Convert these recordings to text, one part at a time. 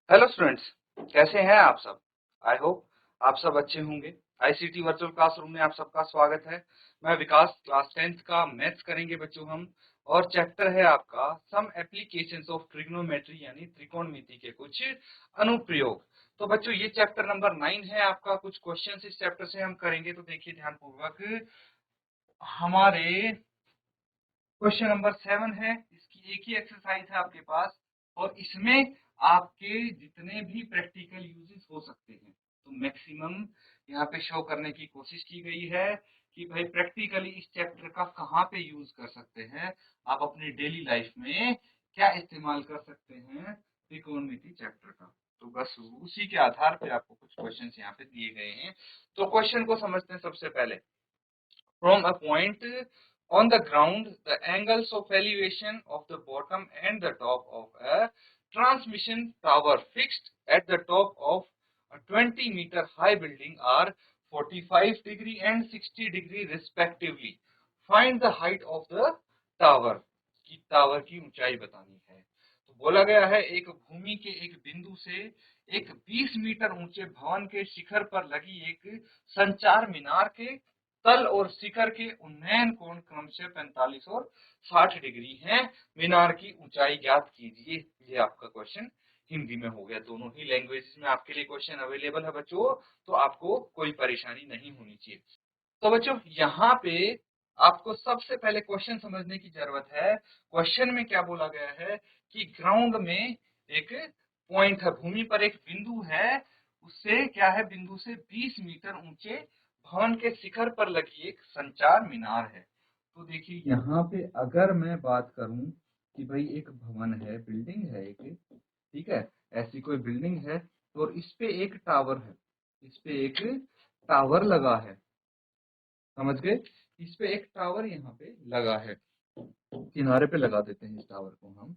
Hello students, कैसे हैं आप सब। आई होप आप सब अच्छे होंगे। आईसीटी वर्चुअल क्लासरूम में आप सबका स्वागत है। मैं विकास, क्लास 10th का मैथ्स करेंगे बच्चों हम। और चैप्टर है आपका सम एप्लीकेशंस ऑफ ट्रिग्नोमेट्री यानी त्रिकोणमिति के कुछ अनुप्रयोग। तो बच्चों ये चैप्टर नंबर 9 है आपका। कुछ क्वेश्चंस इस चैप्टर से हम करेंगे, तो देखिए ध्यानपूर्वक। हमारे क्वेश्चन नंबर 7 है, इसकी एक ही एक्सरसाइज है आपके पास और इसमें आपके जितने भी प्रैक्टिकल यूजेस हो सकते हैं तो मैक्सिमम यहाँ पे शो करने की कोशिश की गई है कि भाई प्रैक्टिकली इस चैप्टर का कहाँ पे यूज कर सकते हैं, आप अपनी डेली लाइफ में क्या इस्तेमाल कर सकते हैं त्रिकोणमिति चैप्टर का। तो बस उसी के आधार पे आपको कुछ क्वेश्चंस यहाँ पे दिए गए हैं। तो क्वेश्चन को समझते हैं सबसे पहले। From a point on the ground, the angles of elevation of the bottom and the top of a transmission tower fixed at the top of a 20-meter high building are 45 degree and 60 degree respectively. Find the height of the tower. की tower की ऊंचाई बतानी है। तो बोला गया है एक भूमि के एक बिंदु से एक 20 मीटर ऊंचे भवन के शिखर पर लगी एक संचार मीनार के तल और शिखर के उन्नयन कोण क्रमशः 45 और 60 डिग्री है। मीनार की ऊंचाई ज्ञात कीजिए। ये आपका क्वेश्चन हिंदी में हो गया। दोनों ही लैंग्वेज में आपके लिए क्वेश्चन अवेलेबल है बच्चों, तो आपको कोई परेशानी नहीं होनी चाहिए। तो बच्चों यहाँ पे आपको सबसे पहले क्वेश्चन समझने की जरूरत है। क्वेश्चन में क्या बोला गया है कि ग्राउंड में एक पॉइंट है, भूमि पर एक बिंदु है, उससे क्या है, बिंदु से 20 मीटर ऊंचे भवन के शिखर पर लगी एक संचार मीनार है। तो देखिए यहाँ पे अगर मैं बात करूं कि भाई एक भवन है, बिल्डिंग है एक, ठीक है, ऐसी कोई बिल्डिंग है और इस पे एक टावर है, इस पे एक टावर लगा है, समझ गए। इस पे एक टावर यहाँ पे लगा है, किनारे पे लगा देते हैं इस टावर को हम।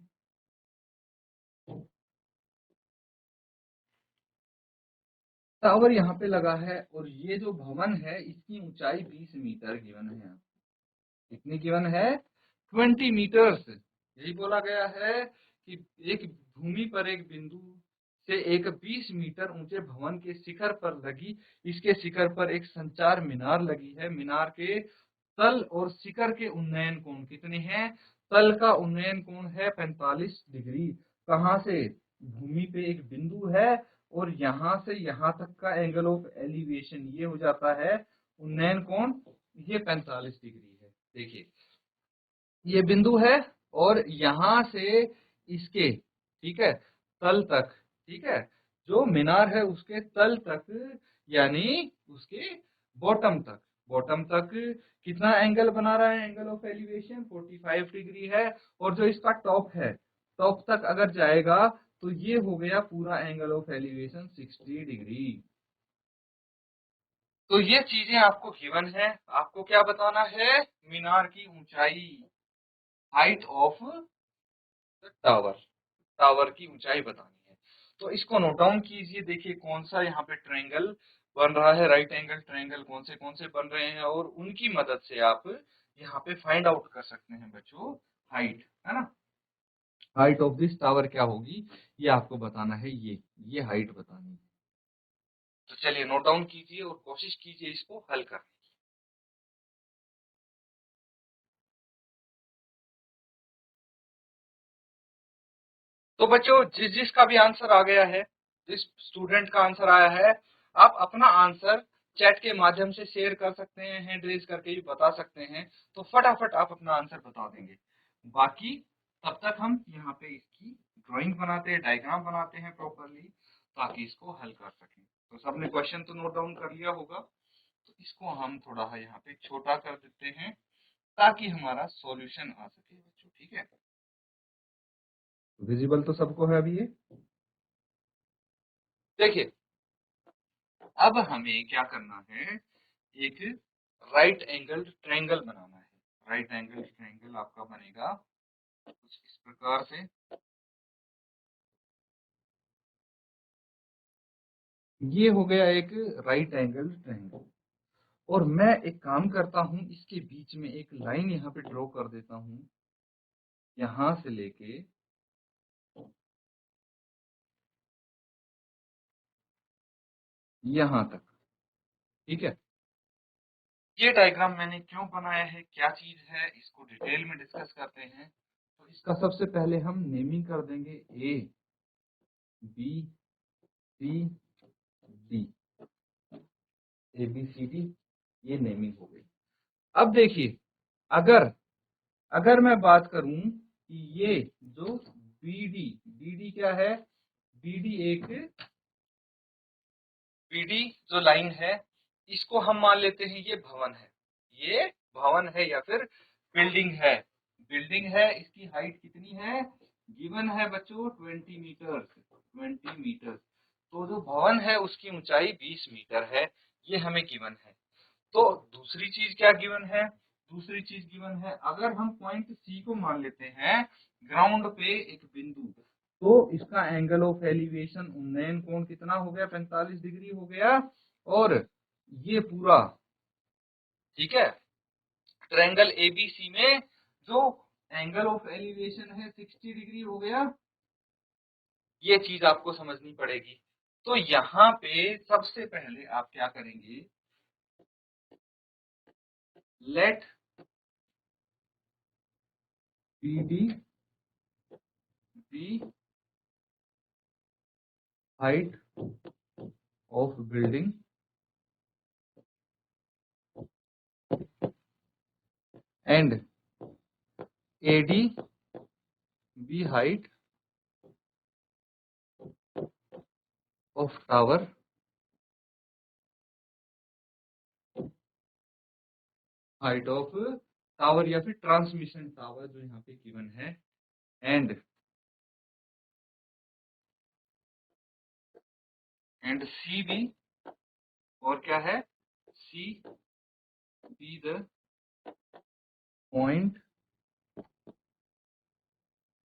टावर यहाँ पे लगा है और ये जो भवन है इसकी ऊंचाई 20 मीटर गिवन है। कितनी गिवन है? 20 मीटर्स। यही बोला गया है कि एक भूमि पर एक बिंदु से एक 20 मीटर ऊंचे भवन के शिखर पर लगी, इसके शिखर पर एक संचार मीनार लगी है। मीनार के तल और शिखर के उन्नयन कोण कितने हैं? तल का उन्नयन कोण है 45 डिग्री। कहां से? भूमि पे एक बिंदु है और यहां से यहां तक का एंगल ऑफ एलिवेशन ये हो जाता है उन्नयन कोण, ये 45 डिग्री है। देखिए ये बिंदु है और यहां से इसके, ठीक है, तल तक, ठीक है, जो मीनार है उसके तल तक यानी उसके बॉटम तक, बॉटम तक कितना एंगल बना रहा है? एंगल ऑफ एलिवेशन 45 डिग्री है। और जो इसका टॉप है, टॉप तक अगर जाएगा तो ये हो गया पूरा एंगल ऑफ एलिवेशन 60 डिग्री। तो ये चीजें आपको गिवन है। आपको क्या बताना है? मीनार की ऊंचाई, हाइट ऑफ टावर, टावर की ऊंचाई बतानी है। तो इसको नोट डाउन कीजिए। देखिए कौन सा यहाँ पे ट्रायंगल बन रहा है, राइट एंगल ट्रायंगल कौन से बन रहे हैं और उनकी मदद से आप यहाँ पे फाइंड आउट कर सकते हैं बच्चों हाइट, है ना। हाइट ऑफ दिस टावर क्या होगी ये आपको बताना है, ये हाइट बतानी है। तो चलिए नोट डाउन कीजिए और कोशिश कीजिए इसको हल करने की। तो बच्चों जिसका भी आंसर आ गया है, जिस स्टूडेंट का आंसर आया है, आप अपना आंसर चैट के माध्यम से शेयर कर सकते हैं, हैंड रेज करके भी बता सकते हैं। तो फटाफट आप अपना आंसर बता देंगे। बाकी तब तक हम यहाँ पे इसकी ड्राइंग बनाते हैं, डायग्राम बनाते हैं प्रॉपरली, ताकि इसको हल कर सकें। तो सबने क्वेश्चन तो नोट डाउन कर लिया होगा, तो इसको हम थोड़ा यहाँ पे छोटा कर देते हैं ताकि हमारा सॉल्यूशन आ सके बच्चों, ठीक है। विजिबल तो सबको है अभी ये। देखिए अब हमें क्या करना है, एक राइट एंगल ट्रायंगल बनाना है। राइट एंगल ट्रायंगल आपका बनेगा कुछ इस प्रकार से। ये हो गया एक राइट एंगल ट्रायंगल और मैं एक काम करता हूं, इसके बीच में एक लाइन यहाँ पे ड्रॉ कर देता हूं, यहां से लेके यहां तक। ठीक है, ये डायग्राम मैंने क्यों बनाया है, क्या चीज है, इसको डिटेल में डिस्कस करते हैं। तो इसका सबसे पहले हम नेमिंग कर देंगे A B C D, A B C D, ये नेमिंग हो गई। अब देखिए, अगर अगर मैं बात करूं कि ये जो बीडी, बीडी क्या है, बीडी एक, बीडी जो लाइन है, इसको हम मान लेते हैं ये भवन है, ये भवन है या फिर बिल्डिंग है, बिल्डिंग है। इसकी हाइट कितनी है, गिवन है बच्चों 20 मीटर, 20 मीटर। तो जो भवन है उसकी ऊंचाई 20 मीटर है, ये हमें गिवन है। तो दूसरी चीज क्या गिवन है, दूसरी चीज गिवन है, अगर हम पॉइंट सी को मान लेते हैं ग्राउंड पे एक बिंदु, तो इसका एंगल ऑफ एलिवेशन उन्नयन कोण कितना हो गया, 45 डिग्री हो गया। और ये पूरा, ठीक है, ट्रायंगल एबीसी में जो एंगल ऑफ एलिवेशन है 60 डिग्री हो गया। ये चीज आपको समझनी पड़ेगी। तो यहाँ पे सबसे पहले आप क्या करेंगे, late BD be height of building and AD be height of tower, height of tower या फिर ट्रांसमिशन टावर जो यहाँ पे गिवन है, एंड सी बी, और क्या है, C be the point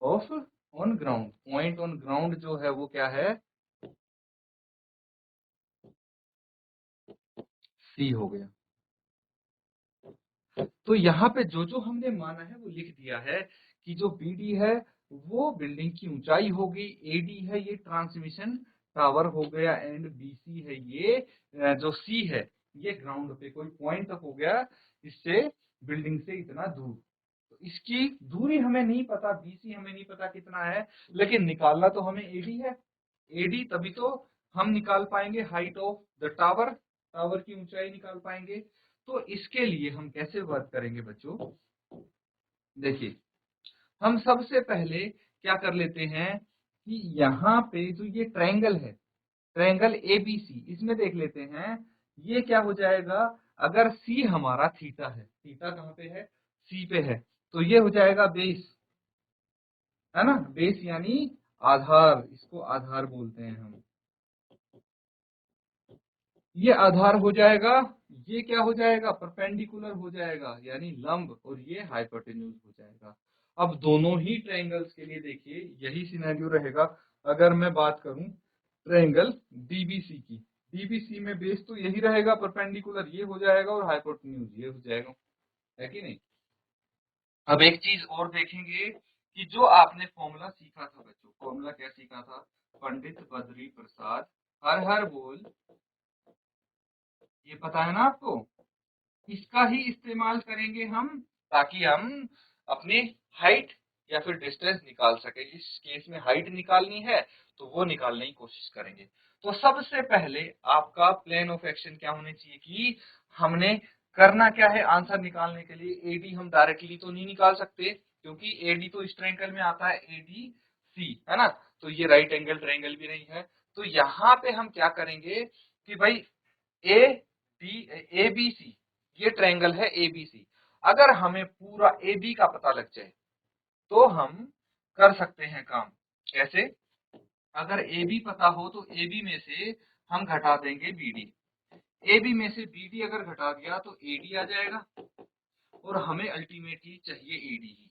of on ground, point on ground जो है वो क्या है, सी हो गया। तो यहाँ पे जो जो हमने माना है वो लिख दिया है कि जो बीडी है वो बिल्डिंग की ऊंचाई होगी, एडी है ये ट्रांसमिशन टावर हो गया, एंड बीसी है ये जो सी है ये ग्राउंड पे कोई पॉइंट हो गया, इससे बिल्डिंग से इतना दूर। तो इसकी दूरी हमें नहीं पता, बीसी हमें नहीं पता कितना है, लेकिन निकालना तो हमें एडी है, एडी तभी तो हम निकाल पाएंगे height of the tower, tower की ऊंचाई निकाल पाएंगे। तो इसके लिए हम कैसे वर्क करेंगे बच्चों, देखिए, हम सबसे पहले क्या कर लेते हैं कि यहाँ पे जो ये ट्रायंगल है, ट्रायंगल एबीसी, इसमें देख लेते हैं ये क्या हो जाएगा, अगर सी हमारा थीटा है, थीटा कहाँ पे है, सी पे है, तो ये हो जाएगा बेस, है ना, बेस यानी आधार, इसको आधार बोलते हैं हम, ये आधार हो जाएगा, ये क्या हो जाएगा, परपेंडिकुलर हो जाएगा यानी लंब, और ये हाइपोटेन्यूज हो जाएगा। अब दोनों ही ट्रायंगल्स के लिए देखिए यही सिनेरियो रहेगा। अगर मैं बात करूं ट्रायंगल डीबीसी की, डीबीसी में बेस तो यही रहेगा, परपेंडिकुलर ये हो जाएगा और हाइपोटेन्यूज ये हो जाएगा, है कि नहीं। अब एक चीज और देखेंगे कि जो आपने फॉर्मूला सीखा था बच्चों, फॉर्मूला क्या सीखा था, पंडित बद्री प्रसाद हर हर बोल, ये पता है ना आपको, इसका ही इस्तेमाल करेंगे हम, ताकि हम अपनी हाइट या फिर डिस्टेंस निकाल सके। इस केस में हाइट निकालनी है तो वो निकालने की कोशिश करेंगे। तो सबसे पहले आपका प्लान ऑफ एक्शन क्या होने चाहिए कि हमने करना क्या है, आंसर निकालने के लिए एडी हम डायरेक्टली तो नहीं निकाल सकते, क्योंकि एडी तो इस ट्रायंगल में आता है एडी सी, है ना, तो ये राइट एंगल ट्रायंगल भी नहीं है। तो यहाँ पे हम क्या करेंगे कि भाई ए डी ए बी सी, ये ट्रायंगल है एबीसी, अगर हमें पूरा AB का पता लग जाए तो हम कर सकते हैं काम। कैसे, अगर AB पता हो तो AB में से हम घटा देंगे BD, AB में से BD अगर घटा दिया तो AD आ जाएगा, और हमें अल्टीमेटली चाहिए AD ही।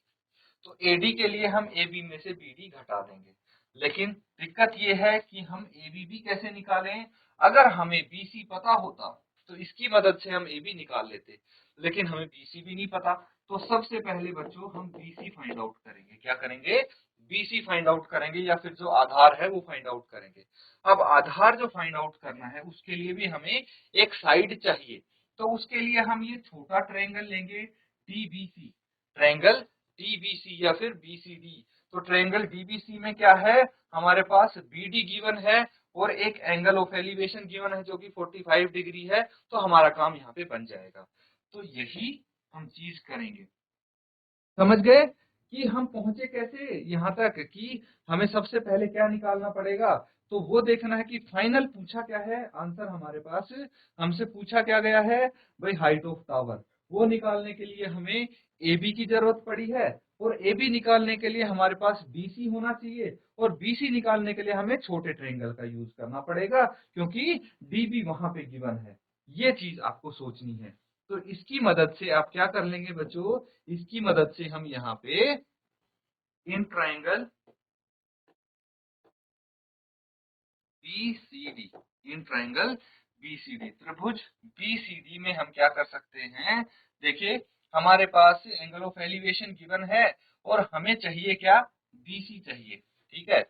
तो AD के लिए हम AB में से BD घटा देंगे। लेकिन दिक्कत ये है कि हम AB भी कैसे निकालें, अगर हमें BC पता होता तो इसकी मदद से हम AB निकाल लेते, लेकिन हमें BC भी नहीं पता। तो सबसे पहले बच्चों हम BC फाइंड आउट करेंगे, क्या करेंगे, BC फाइंड आउट करेंगे या फिर जो आधार है वो फाइंड आउट करेंगे। अब आधार जो फाइंड आउट करना है उसके लिए भी हमें एक साइड चाहिए, तो उसके लिए हम ये छोटा ट्रायंगल लेंगे DBC, ट्रायंगल DBC या फिर BCD। तो ट्रायंगल DBC में क्या है, हमारे पास BD गिवन है और एक एंगल ऑफ एलिवेशन गिवन है जो कि 45 डिग्री है, तो हमारा काम यहाँ पे बन जाएगा। तो यही हम चीज करेंगे। समझ गए कि हम पहुंचे कैसे यहाँ तक, कि हमें सबसे पहले क्या निकालना पड़ेगा, तो वो देखना है कि फाइनल पूछा क्या है, आंसर हमारे पास हमसे पूछा क्या गया है भाई, हाइट ऑफ टावर। वो निकालने के लिए हमें AB की जरूरत पड़ी है, और AB निकालने के लिए हमारे पास BC होना चाहिए, और BC निकालने के लिए हमें छोटे ट्रायंगल का यूज करना पड़ेगा क्योंकि DB वहां पे गिवन है। ये चीज आपको सोचनी है। तो इसकी मदद से आप क्या कर लेंगे बच्चों, इसकी मदद से हम यहाँ पे in triangle BCD, in triangle BCD, त्रिभुज BCD में हम क्या कर सकते हैं, देखिए हमारे पास एंगल ऑफ एलिवेशन गिवन है और हमें चाहिए क्या, BC चाहिए। ठीक है,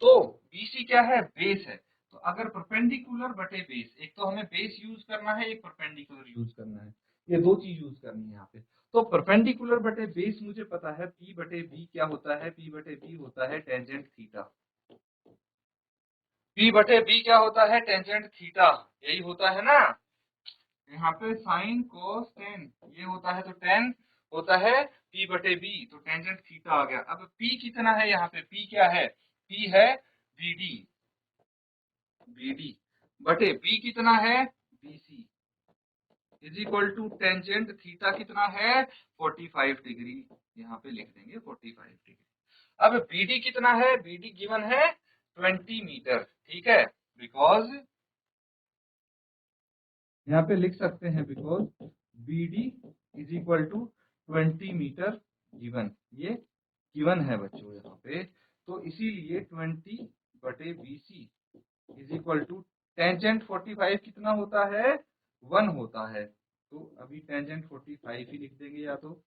तो BC क्या है, बेस है। तो अगर परपेंडिकुलर बटे बेस, एक तो हमें बेस यूज करना है, एक परपेंडिकुलर यूज करना है, ये दो चीज यूज करनी है यहाँ पे। तो परपेंडिकुलर बटे बेस मुझे पता है P बटे B क्या होता है, P बटे B होता है टेंजेंट थीटा। P बटे B क्या होता है, टेंजेंट थीटा, यही होता है ना। यहाँ पे साइन कोस टेन ये होता है, तो टेन होता है P बटे B, तो टेंजेंट थीटा आ गया। अब P कितना है, यहाँ पे P क्या है, P है BD, BD बटे B कितना है, BC is equal to tangent theta कितना है, 45 डिग्री, यहाँ पे लिख देंगे 45 डिग्री। अब BD कितना है, BD गिवन है 20 मीटर। ठीक है, बिकॉज यहाँ पे लिख सकते हैं because BD is equal to 20 metre given, ये गिवन है बच्चों यहाँ पे। तो इसीलिए 20 बटे BC is equal to tangent 45 कितना होता है, 1 होता है। तो अभी टेंजेंट 45 ही लिख देंगे या तो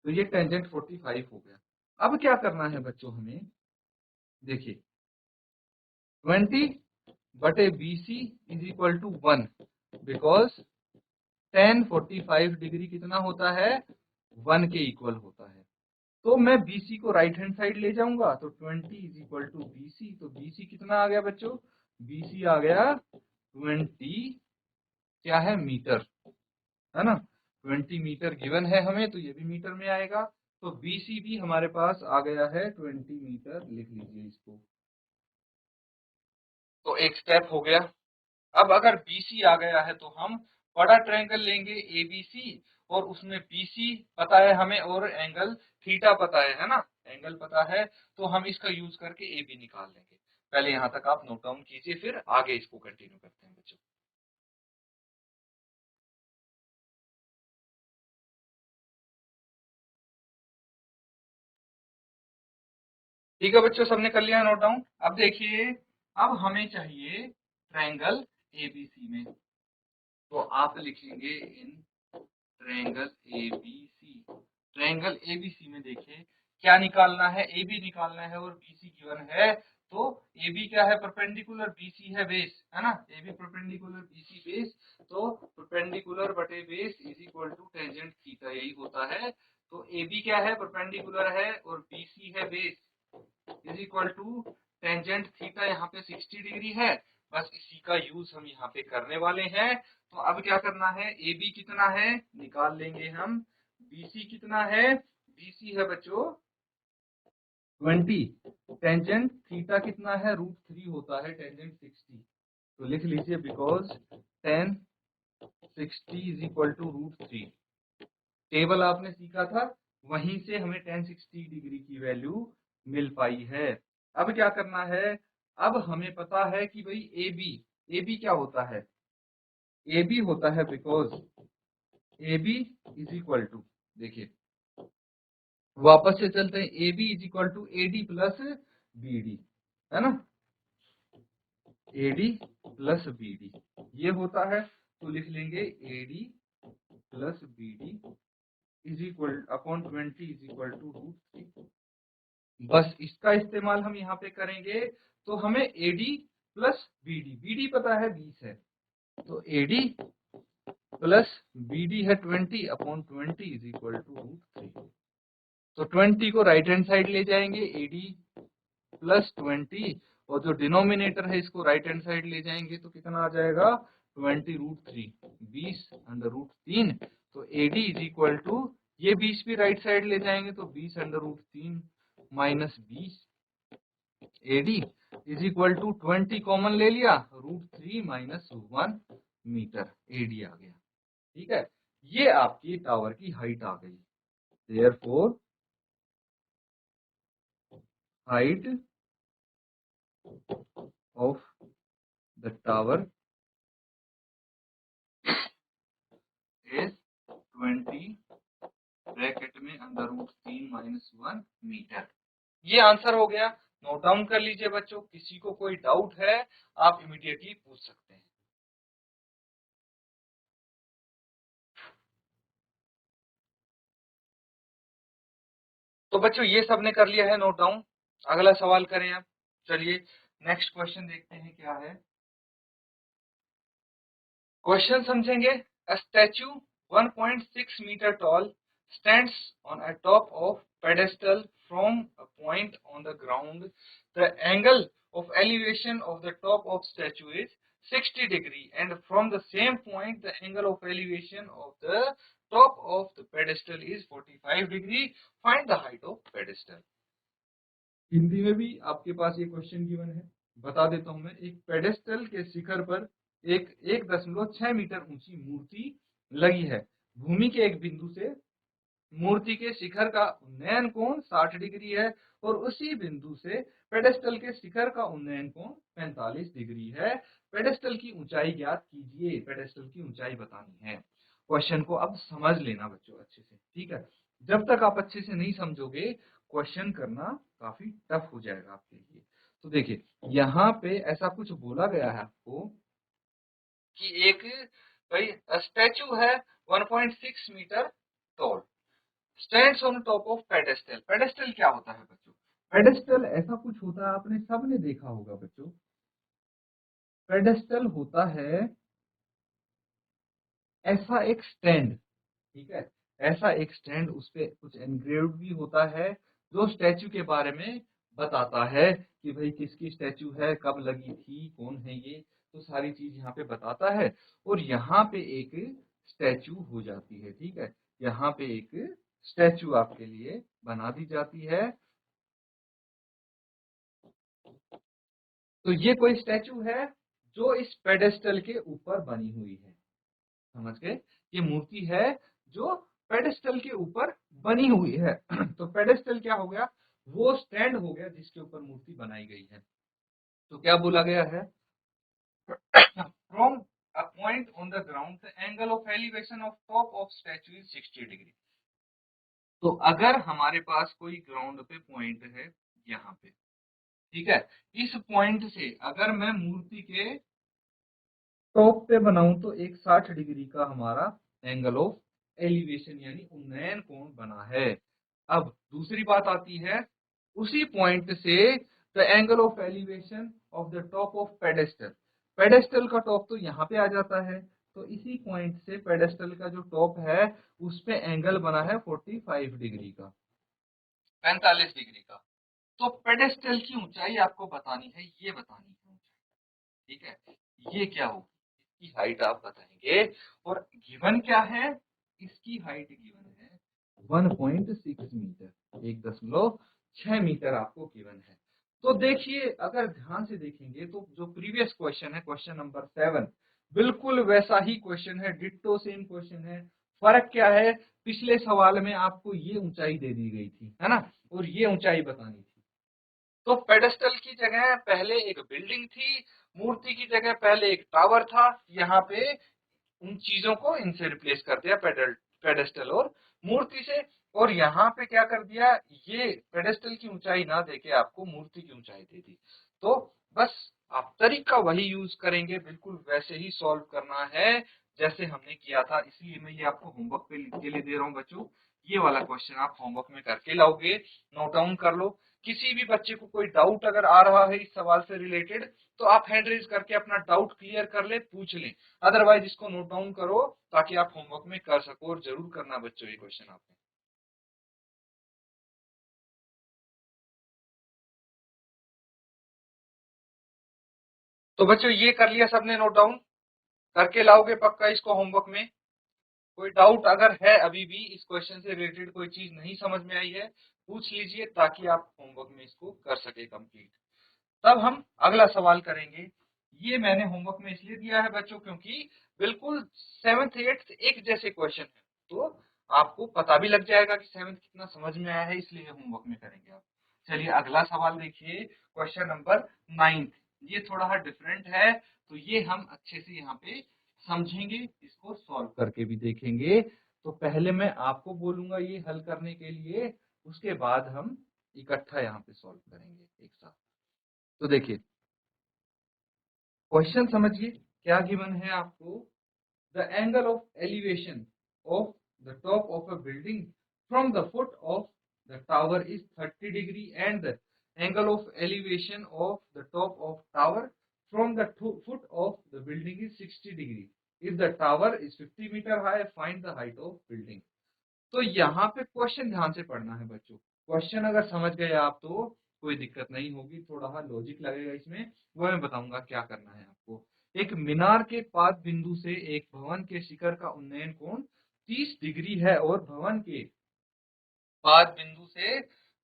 ये टेंजेंट 45 हो गया। अब क्या करना है बच्चों हमें, देखिए 20 बटे BC is equal to 1, because tan 45 degree कितना होता है, 1 के इक्वल होता है। तो मैं BC को राइट हैंड साइड ले जाऊंगा, तो 20 इज इक्वल टू BC, तो BC कितना आ गया बच्चों, BC आ गया 20 क्या है, मीटर, है ना। 20 मीटर गिवन है हमें, तो ये भी मीटर में आएगा। तो BC भी हमारे पास आ गया है 20 मीटर, लिख लीजिए इसको। तो एक स्टेप हो गया। अब अगर BC आ गया है तो हम बड़ा ट्रायंगल लेंगे ABC, और उसमें BC पता है हमें और एंगल थीटा पता है ना, एंगल पता है, तो हम इसका यूज करके AB निकाल लेंगे। पहले यहाँ तक आप नोट डाउन कीजिए, फिर आगे इसको कंटिन्यू करते हैं बच्चों। ठीक है बच्चों, सबने कर लिया नोट डाउन। अब देखिए, अब हमें चाहिए ट्रायंगल ABC में, तो आप लिखेंगे in triangle ABC। Triangle ABC में देखिए क्या निकालना है, AB निकालना है और BC गिवन है। तो AB क्या है, परपेंडिकुलर, BC है बेस, है ना, AB परपेंडिकुलर, BC बेस। तो परपेंडिकुलर बटे base is equal to tangent theta, यही होता है। तो AB क्या है, परपेंडिकुलर है, और BC है base, is equal to tangent theta, यहाँ पे 60 डिग्री है। बस इसी का यूज हम यहाँ पे करने वाले हैं। तो अब क्या करना है, AB कितना है निकाल लेंगे हम, BC कितना है, BC है बच्चों 20, टेंजेंट थीटा कितना है, √3 होता है टेंजेंट 60। तो लिख लीजिए because tan 60 is equal to √3, table आपने सीखा था, वहीं से हमें tan 60 डिग्री की वैल्यू मिल पाई है। अब क्या करना है, अब हमें पता है कि भाई AB क्या होता है, AB होता है because AB is equal to, देखिए वापस से चलते हैं, AB is equal to AD plus BD, है ना, AD प्लस BD ये होता है। तो लिख लेंगे AD plus BD is equal upon 20 is equal to √3। बस इसका इस्तेमाल हम यहाँ पे करेंगे तो हमें एडी प्लस बीडी, बीडी पता है 20 है, तो एडी प्लस बीडी है 20 अपॉन 20 इज इक्वल टू √3। तो 20 को राइट हैंड साइड ले जाएंगे, एडी प्लस 20, और जो डिनोमिनेटर है इसको राइट हैंड साइड ले जाएंगे तो कितना आ जाएगा 20 √3, 20 अंडर √3। तो एडी इज इक्वल टू, ये 20 भी राइट साइड ले जाएंगे तो 20 under √3 minus 20, AD is equal to 20 common ले लिया, √3 माइनस 1 मीटर एडी आ गया। ठीक है, ये आपकी टावर की हाइट आ गई। Therefore height of the tower is 20 bracket में अंडर √3 माइनस 1 मीटर। ये आंसर हो गया, नोट डाउन कर लीजिए बच्चों। किसी को कोई डाउट है आप इमीडिएटली पूछ सकते हैं। तो बच्चों ये सबने कर लिया है नोट डाउन, अगला सवाल करें आप। चलिए नेक्स्ट क्वेश्चन देखते हैं क्या है। क्वेश्चन समझेंगे। A statue 1.6 metre tall stands on a top of pedestal from a point on the ground. The angle of elevation of the top of statue is 60 degree and from the same point the angle of elevation of the top of the pedestal is 45 degree. Find the height of pedestal. Hindi में भी आपके पास ये question given है, बता देता हूं मैं। एक पेडेस्टल के शिखर पर एक 1.6 मीटर ऊंची मूर्ति लगी है। भूमि के एक बिंदु से मूर्ति के शिखर का उन्नयन कोण 60 डिग्री है और उसी बिंदु से पेडेस्टल के शिखर का उन्नयन कोण 45 डिग्री है। पेडेस्टल की ऊंचाई ज्ञात कीजिए, पेडेस्टल की ऊंचाई बतानी है। क्वेश्चन को अब समझ लेना बच्चों अच्छे से, ठीक है। जब तक आप अच्छे से नहीं समझोगे क्वेश्चन करना काफी टफ हो जाएगा आपके लिए। तो देखिए यहाँ पे ऐसा कुछ बोला गया है आपको कि एक भाई स्टैचू है 1.6 metre tall, stands on top of pedestal. Pedestal क्या होता है बच्चों? पेडेस्टल ऐसा कुछ होता है, आपने सबने देखा होगा बच्चों। पेडेस्टल होता है ऐसा एक स्टैंड, ठीक है, ऐसा एक स्टैंड, उस पे कुछ एनग्रेव्ड भी होता है जो स्टैचू के बारे में बताता है कि भाई किसकी स्टैचू है, कब लगी थी, कौन है ये, तो सारी चीज यहाँ पे बताता है। और यहाँ पे एक स्टैचू हो जाती है, ठीक है, यहाँ पे एक स्टैचू आपके लिए बना दी जाती है। तो ये कोई स्टैचू है जो इस पेडेस्टल के ऊपर बनी हुई है, समझ गए? ये मूर्ति है जो पेडेस्टल के ऊपर बनी हुई है। तो पेडेस्टल क्या हो गया? वो स्टैंड हो गया जिसके ऊपर मूर्ति बनाई गई है। तो क्या बोला गया है? From a point on the ground the angle of elevation of top of statute is 60 degree. तो अगर हमारे पास कोई ग्राउंड पे पॉइंट है यहाँ पे, ठीक है, इस पॉइंट से अगर मैं मूर्ति के टॉप पे बनाऊं तो एक 60 डिग्री का हमारा एंगल ऑफ एलिवेशन यानी उन्नयन कोण बना है। अब दूसरी बात आती है, उसी पॉइंट से the angle of elevation of the top of pedestal. Pedestal का टॉप तो यहाँ पे आ जाता है, तो इसी पॉइंट से पेडेस्टल का जो टॉप है उस पे एंगल बना है 45 डिग्री का, 45 डिग्री का। तो पेडेस्टल की ऊंचाई आपको बतानी है, ये बतानी है ऊंचाई, ठीक है। ये क्या होगी? इसकी हाइट आप बताएंगे, और गिवन क्या है? इसकी हाइट गिवन है 1.6 मीटर, 1.6 मीटर आपको गिवन है। तो देखिए अगर ध्यान से देखेंगे तो जो प्रीवियस क्वेश्चन है, क्वेश्चन नंबर 7, बिल्कुल वैसा ही क्वेश्चन है, डिट्टो सेम क्वेश्चन है। फर्क क्या है? पिछले सवाल में आपको ये ऊंचाई दे दी गई थी, है ना, और ये ऊंचाई बतानी थी। तो पेडेस्टल की जगह पहले एक बिल्डिंग थी, मूर्ति की जगह पहले एक टावर था। यहाँ पे उन चीजों को इनसे रिप्लेस कर दिया, पेडेस्टल और मूर्ति से। और यहाँ पे क्या कर दिया, ये पेडेस्टल की ऊंचाई ना देके आपको मूर्ति की ऊंचाई दे दी। तो बस आप तरीका वही यूज करेंगे, बिल्कुल वैसे ही सॉल्व करना है जैसे हमने किया था। इसलिए मैं ये आपको होमवर्क के लिए दे रहा हूँ बच्चों, ये वाला क्वेश्चन आप होमवर्क में करके लाओगे, नोट डाउन कर लो। किसी भी बच्चे को कोई डाउट अगर आ रहा है इस सवाल से रिलेटेड, तो आप हैंड रेज करके अपना डाउट क्लियर कर ले, पूछ लें। अदरवाइज इसको नोट डाउन करो ताकि आप होमवर्क में कर सको, और जरूर करना बच्चों ये क्वेश्चन आपने। तो बच्चों ये कर लिया सबने नोट डाउन, करके लाओगे पक्का इसको होमवर्क में। कोई डाउट अगर है अभी भी इस क्वेश्चन से रिलेटेड, कोई चीज नहीं समझ में आई है, पूछ लीजिए ताकि आप होमवर्क में इसको कर सके कंप्लीट। तब हम अगला सवाल करेंगे। ये मैंने होमवर्क में इसलिए दिया है बच्चों क्योंकि बिल्कुल 7th 8th एक जैसे क्वेश्चन है, तो आपको पता भी लग जाएगा कि 7th कितना समझ में आया है, इसलिए होमवर्क में करेंगे आप। चलिए अगला सवाल देखिए, क्वेश्चन नंबर 9। ये थोड़ा डिफरेंट है, तो ये हम अच्छे से यहाँ पे समझेंगे, इसको सॉल्व करके भी देखेंगे। तो पहले मैं आपको बोलूंगा ये हल करने के लिए, उसके बाद हम इकट्ठा यहाँ पे सॉल्व करेंगे एक साथ। तो देखिए क्वेश्चन समझिए, क्या गिवन है आपको। The angle of elevation of the top of a building from the foot of the tower is 30 degree and the angle of elevation of the top of tower from the foot of the building is 60 degree. If the tower is 50 metre high, find the height of building. तो यहाँ पे question ध्यान से पढ़ना है बच्चों। Question अगर समझ गए आप तो कोई दिक्कत नहीं होगी, थोड़ा लॉजिक लगेगा इसमें, वो मैं बताऊंगा क्या करना है आपको। एक मीनार के पाद बिंदु से एक भवन के शिखर का उन्नयन कोण 30 डिग्री है, और भवन के पाद बिंदु से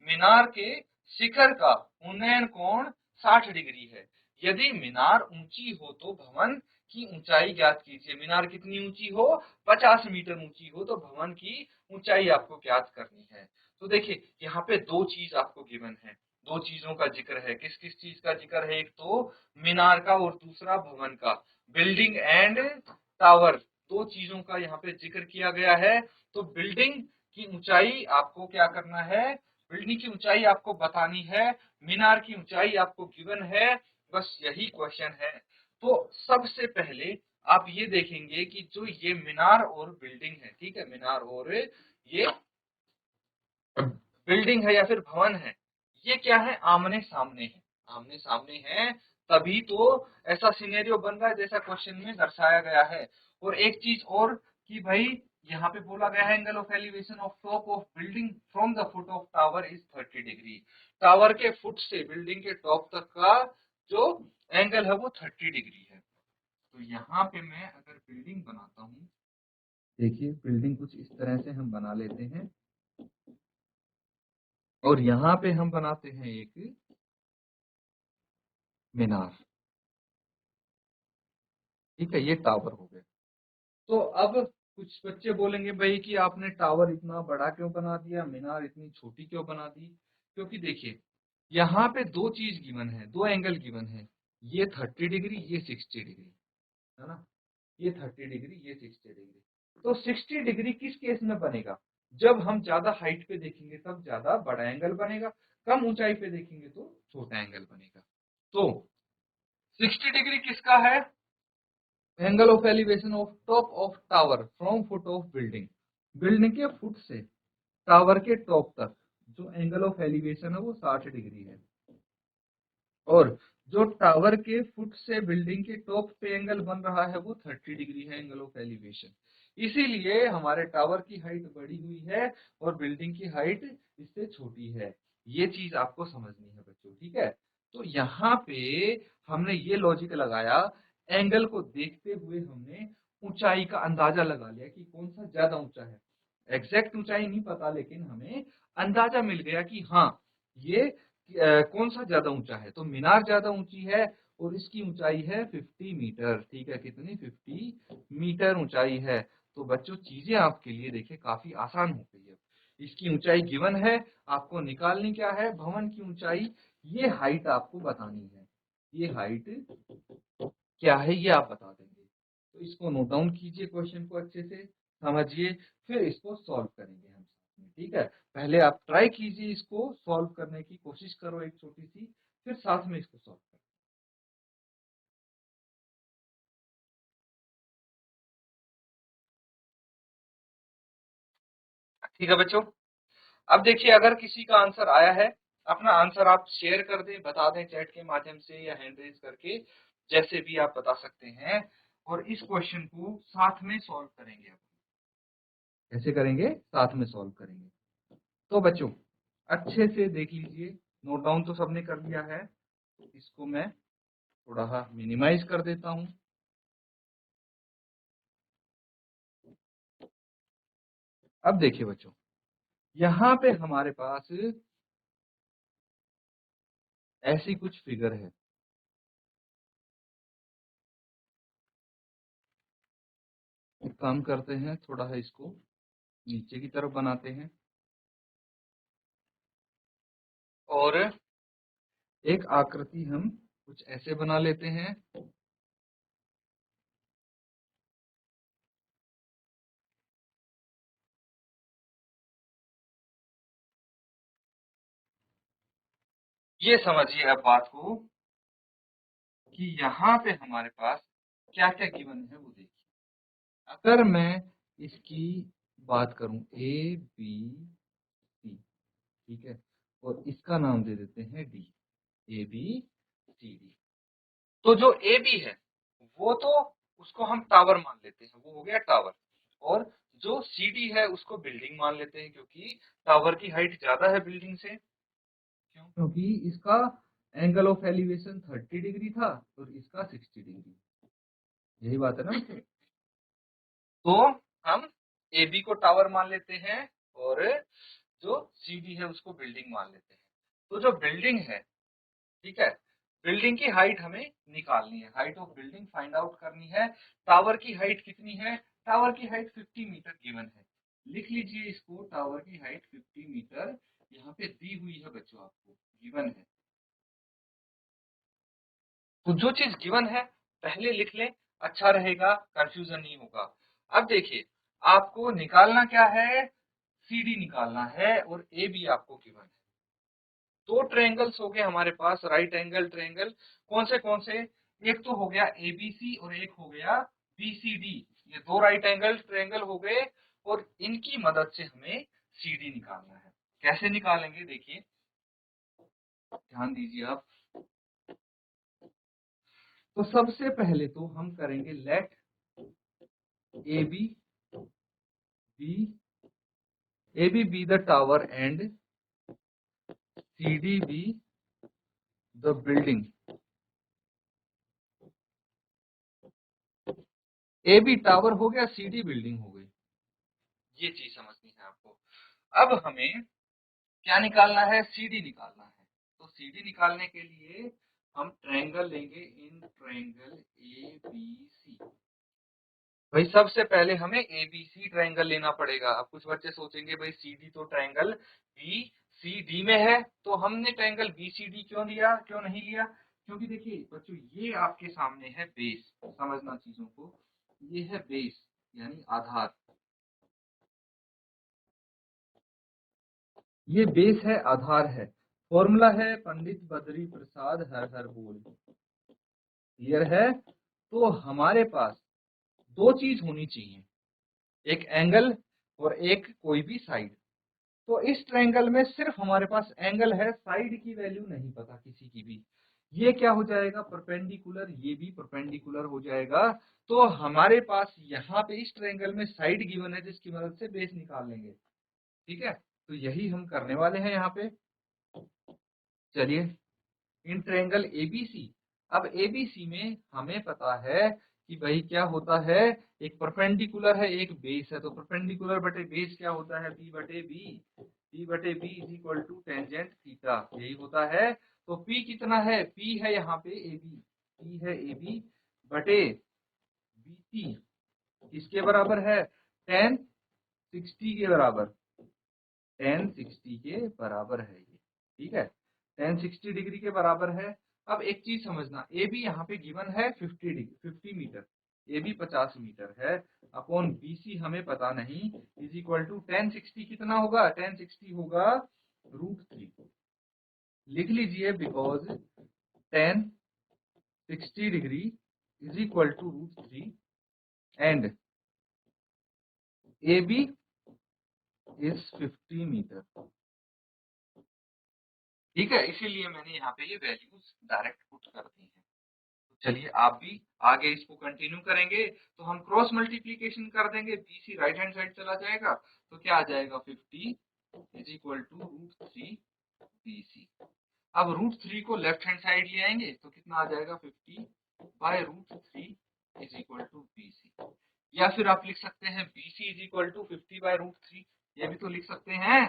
मीनार के शिखर का उन्नयन कोण 60 डिग्री है। यदि मीनार ऊंची हो तो भवन की ऊंचाई ज्ञात कीजिए। मीनार कितनी ऊंची हो, 50 मीटर ऊंची हो, तो भवन की ऊंचाई आपको ज्ञात करनी है। तो देखिए यहाँ पे दो चीज आपको गिवन है, दो चीजों का जिक्र है। किस किस चीज का जिक्र है, एक तो मीनार का और दूसरा भवन का, बिल्डिंग एंड टावर, दो चीजों का यहाँ पे जिक्र किया गया है। तो बिल्डिंग की ऊंचाई आपको क्या करना है, बिल्डिंग की ऊंचाई आपको बतानी है, मीनार की ऊंचाई आपको गिवन है, बस यही क्वेश्चन है। तो सबसे पहले आप ये देखेंगे कि जो ये मीनार और बिल्डिंग है, ठीक है, मीनार और ये बिल्डिंग है या फिर भवन है, ये क्या है, आमने सामने है, आमने सामने है। तभी तो ऐसा सिनेरियो बन रहा है जैसा क्वेश्चन में दर्शाया गया है। और एक चीज और कि भाई यहाँ पे बोला गया है angle of elevation of top of building from the foot of tower is 30 degree. Tower के फुट से बिल्डिंग के टॉप तक का जो एंगल है वो 30 डिग्री है। तो यहाँ पे मैं अगर बिल्डिंग बनाता हूँ, देखिए बिल्डिंग कुछ इस तरह से हम बना लेते हैं, और यहाँ पे हम बनाते हैं एक मीनार, ठीक है, ये टावर हो गया। तो अब कुछ बच्चे बोलेंगे भाई कि आपने टावर इतना बड़ा क्यों बना दिया, मीनार इतनी छोटी क्यों बना दी। क्योंकि देखिए यहाँ पे दो चीज गिवन है, दो एंगल गिवन है, ये 30 डिग्री, ये 60 डिग्री, है ना, ये 30 डिग्री, ये 60 डिग्री। तो 60 डिग्री किस केस में बनेगा, जब हम ज्यादा हाइट पे देखेंगे तब ज्यादा बड़ा एंगल बनेगा, कम ऊंचाई पे देखेंगे तो छोटा एंगल बनेगा। तो 60 डिग्री किसका है, angle of elevation of top of tower from foot of building, building के फुट से टावर के टॉप तक जो एंगल ऑफ एलिवेशन है वो 60 डिग्री है, और जो टावर के फुट से बिल्डिंग के टॉप पे एंगल बन रहा है वो 30 डिग्री है, एंगल ऑफ एलिवेशन। इसीलिए हमारे टावर की हाइट बड़ी हुई है और बिल्डिंग की हाइट इससे छोटी है। ये चीज आपको समझनी है बच्चों, ठीक है। तो यहाँ पे हमने ये लॉजिक लगाया, एंगल को देखते हुए हमने ऊंचाई का अंदाजा लगा लिया कि कौन सा ज्यादा ऊंचा है। एग्जैक्ट ऊंचाई नहीं पता, लेकिन हमें अंदाजा मिल गया कि हाँ ये कौन सा ज्यादा ऊंचा है। तो मीनार ज्यादा ऊंची है और इसकी ऊंचाई है 50 मीटर, ठीक है, कितनी, 50 मीटर ऊंचाई है। तो बच्चों चीजें आपके लिए देखिए काफी आसान हो गई है। इसकी ऊंचाई गिवन है, आपको निकालनी क्या है, भवन की ऊंचाई, ये हाइट आपको बतानी है, ये हाइट क्या है ये आप बता देंगे। तो इसको नोट डाउन कीजिए, क्वेश्चन को अच्छे से समझिए, फिर इसको सॉल्व करेंगे हम साथ में, ठीक है। पहले आप ट्राई कीजिए, इसको सॉल्व करने की कोशिश करो एक छोटी सी, फिर साथ में इसको सॉल्व करें। ठीक है बच्चों। अब देखिए, अगर किसी का आंसर आया है, अपना आंसर आप शेयर कर दें, बता दें चैट के माध्यम से या हैंड रेज करके, जैसे भी आप बता सकते हैं। और इस क्वेश्चन को साथ में सॉल्व करेंगे। अब कैसे करेंगे? साथ में सॉल्व करेंगे। तो बच्चों अच्छे से देख लीजिए, नोट डाउन तो सबने कर लिया है, तो इसको मैं थोड़ा मिनिमाइज कर देता हूं। अब देखिए बच्चों, यहां पे हमारे पास ऐसी कुछ फिगर है। एक काम करते हैं, थोड़ा है इसको नीचे की तरफ बनाते हैं और एक आकृति हम कुछ ऐसे बना लेते हैं। ये समझिए अब बात को कि यहाँ पे हमारे पास क्या क्या गिवन है वो देखिए। अगर मैं इसकी बात करूं ए बी सी, ठीक है, और इसका नाम दे देते हैं D, A B C D. तो जो ए बी है वो तो उसको हम टावर मान लेते हैं, वो हो गया टावर। और जो सी डी है उसको बिल्डिंग मान लेते हैं, क्योंकि टावर की हाइट ज्यादा है बिल्डिंग से। क्यों? क्योंकि इसका एंगल ऑफ एलिवेशन 30 डिग्री था और इसका 60 डिग्री। यही बात है ना? तो हम ए बी को टावर मान लेते हैं और जो सी डी है उसको बिल्डिंग मान लेते हैं। तो जो बिल्डिंग है, ठीक है, बिल्डिंग की हाइट हमें निकालनी है, height of building find out करनी है। टावर की हाइट कितनी है? टावर की हाइट 50 मीटर गिवन है। लिख लीजिए इसको, टावर की हाइट 50 मीटर यहाँ पे दी हुई है बच्चों, आपको गिवन है। तो जो चीज गिवन है पहले लिख लें, अच्छा रहेगा, कंफ्यूजन नहीं होगा। अब देखिए, आपको निकालना क्या है? सी डी निकालना है और ए बी आपको गिवन है। दो ट्रायंगल्स हो गए हमारे पास, राइट एंगल ट्रायंगल। कौन से? एक तो हो गया एबीसी और एक हो गया बीसीडी। ये दो राइट एंगल ट्रायंगल हो गए और इनकी मदद से हमें सीडी निकालना है। कैसे निकालेंगे देखिए, ध्यान दीजिए आप। तो सबसे पहले तो हम करेंगे let A B the tower and C D be the building. A B tower हो गया, सी डी बिल्डिंग हो गई। ये चीज समझनी है आपको। अब हमें क्या निकालना है? सीडी निकालना है। तो सीडी निकालने के लिए हम ट्रायंगल लेंगे, इन ट्रायंगल ए बी सी। भाई सबसे पहले हमें एबीसी ट्रायंगल लेना पड़ेगा। अब कुछ बच्चे सोचेंगे भाई सीडी तो ट्रायंगल बी सी डी में है, तो हमने ट्रायंगल बी सी डी क्यों लिया, क्यों नहीं लिया? क्योंकि देखिए बच्चों, ये आपके सामने है बेस, समझना चीजों को। ये है बेस यानी आधार, ये बेस है, आधार है। फॉर्मूला है पंडित बद्री प्रसाद हर हर बोल। क्लियर है? तो हमारे पास दो चीज होनी चाहिए, एक एंगल और एक कोई भी साइड। तो इस ट्रायंगल में सिर्फ हमारे पास एंगल है, साइड की वैल्यू नहीं पता किसी की भी। ये क्या हो जाएगा? परपेंडिकुलर, ये भी परपेंडिकुलर हो जाएगा। तो हमारे पास यहाँ पे इस ट्रायंगल में साइड गिवन है, जिसकी मदद से बेस निकाल लेंगे। ठीक है, तो यही हम करने वाले हैं यहाँ पे। चलिए, इन ट्रायंगल एबीसी। अब एबीसी में हमें पता है कि भाई क्या होता है, एक परपेंडिकुलर है, एक बेस है। तो परपेंडिकुलर बटे बेस क्या होता है? पी बटे बी। पी बटे B is equal to tangent theta, यही होता है। तो पी कितना है? पी है यहाँ पे ए बी, पी है ए बी बटे बी सी। किसके बराबर है? टेन 60 के बराबर, टेन 60 के बराबर है ये। ठीक है, टेन 60 डिग्री के बराबर है। अब एक चीज समझना, ए बी यहाँ पे गिवन है 50 मीटर, ए बी 50 मीटर है, अपॉन बी सी हमें पता नहीं, इज इक्वल टू टेन 60 कितना होगा? टेन 60 होगा √3। लिख लीजिए, because tan 60 degree is equal to √3 and A B is 50 metre. ठीक है, इसीलिए मैंने यहाँ पे ये वैल्यूज डायरेक्ट पुट कर दी है। तो चलिए आप भी आगे इसको कंटिन्यू करेंगे, तो हम क्रॉस मल्टीप्लीकेशन कर देंगे, BC राइट हैंड साइड चला जाएगा, तो क्या आ जाएगा 50 इज इक्वल टू √3 BC। अब √3 को लेफ्ट हैंड साइड ले आएंगे तो कितना आ जाएगा 50 by √3 is equal to BC। या फिर आप लिख सकते हैं BC is equal to 50 by √3, ये भी तो लिख सकते हैं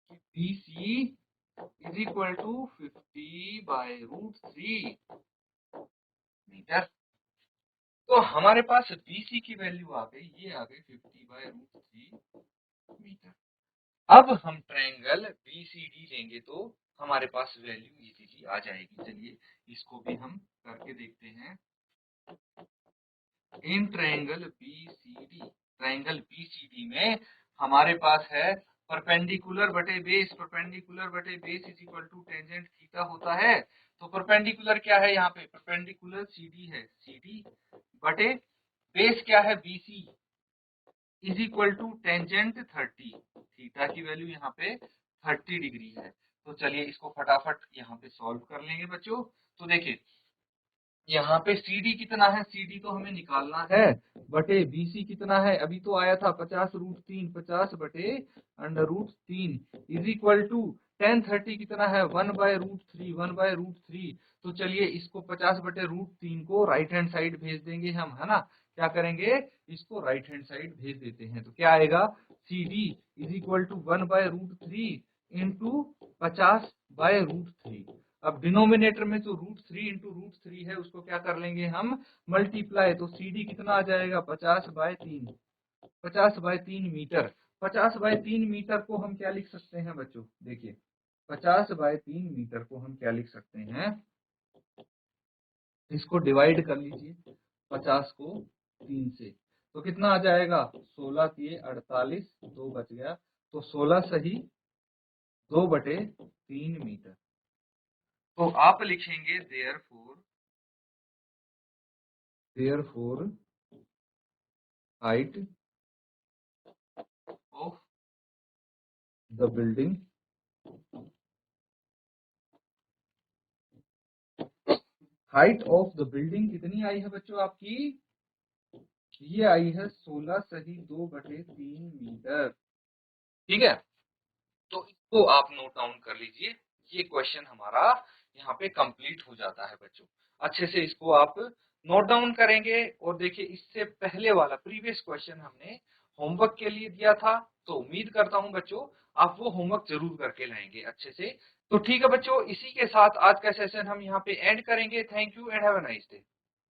कि BC is equal to 50 by √3 metre. तो हमारे पास BC की वैल्यू आ गई, ये आ गई 50 बाय √3 मीटर। अब हम ट्रायंगल BCD लेंगे तो हमारे पास वैल्यू इजीली आ जाएगी। चलिए इसको भी हम करके देखते हैं। इन ट्रायंगल BCD में हमारे पास है परपेंडिकुलर बटे बेस, परपेंडिकुलर बटे base is equal to tangent theta होता है। तो परपेंडिकुलर क्या है, यहाँ पे परपेंडिकुलर CD है, CD बटे बेस क्या है BC is equal to tangent 30, theta की वैल्यू यहाँ पे 30 डिग्री है। तो चलिए इसको फटाफट यहाँ पे सॉल्व कर लेंगे बच्चों। तो देखिए यहाँ पे CD कितना है, CD तो हमें निकालना है, बटे BC कितना है, अभी तो आया था 50√3, 50 बटे √3 इज इक्वल टू टेन 30 कितना है 1 बाय √3, 1 बाय √3। तो चलिए इसको 50 बटे √3 को राइट हैंड साइड भेज देंगे हम, है ना। क्या करेंगे, इसको राइट हैंड साइड भेज देते हैं, तो क्या आएगा CD is equal to 1 by √3 into 50 by √3। अब डिनोमिनेटर में जो √3 इंटू √3 है उसको क्या कर लेंगे हम मल्टीप्लाई, तो CD कितना आ जाएगा 50 by 3, 50 by 3 metre. 50 by 3 metre को हम क्या लिख सकते हैं बच्चों, देखिए 50 बाय 3 मीटर को हम क्या लिख सकते हैं, इसको डिवाइड कर लीजिए 50 को 3 से, तो कितना आ जाएगा 16 के 48, 2 बच गया, तो 16 सही 2 बटे 3 मीटर। तो आप लिखेंगे therefore height of the building कितनी आई है बच्चों आपकी, ये आई है 16 सही 2 बटे 3 मीटर। ठीक है, तो इसको आप नोट डाउन कर लीजिए, ये क्वेश्चन हमारा यहाँ पे कंप्लीट हो जाता है बच्चों। अच्छे से इसको आप नोट डाउन करेंगे, और देखिए इससे पहले वाला प्रीवियस क्वेश्चन हमने होमवर्क के लिए दिया था, तो उम्मीद करता हूँ बच्चों आप वो होमवर्क जरूर करके लाएंगे अच्छे से। तो ठीक है बच्चों, इसी के साथ आज का सेशन हम यहाँ पे एंड करेंगे। Thank you and have a nice day.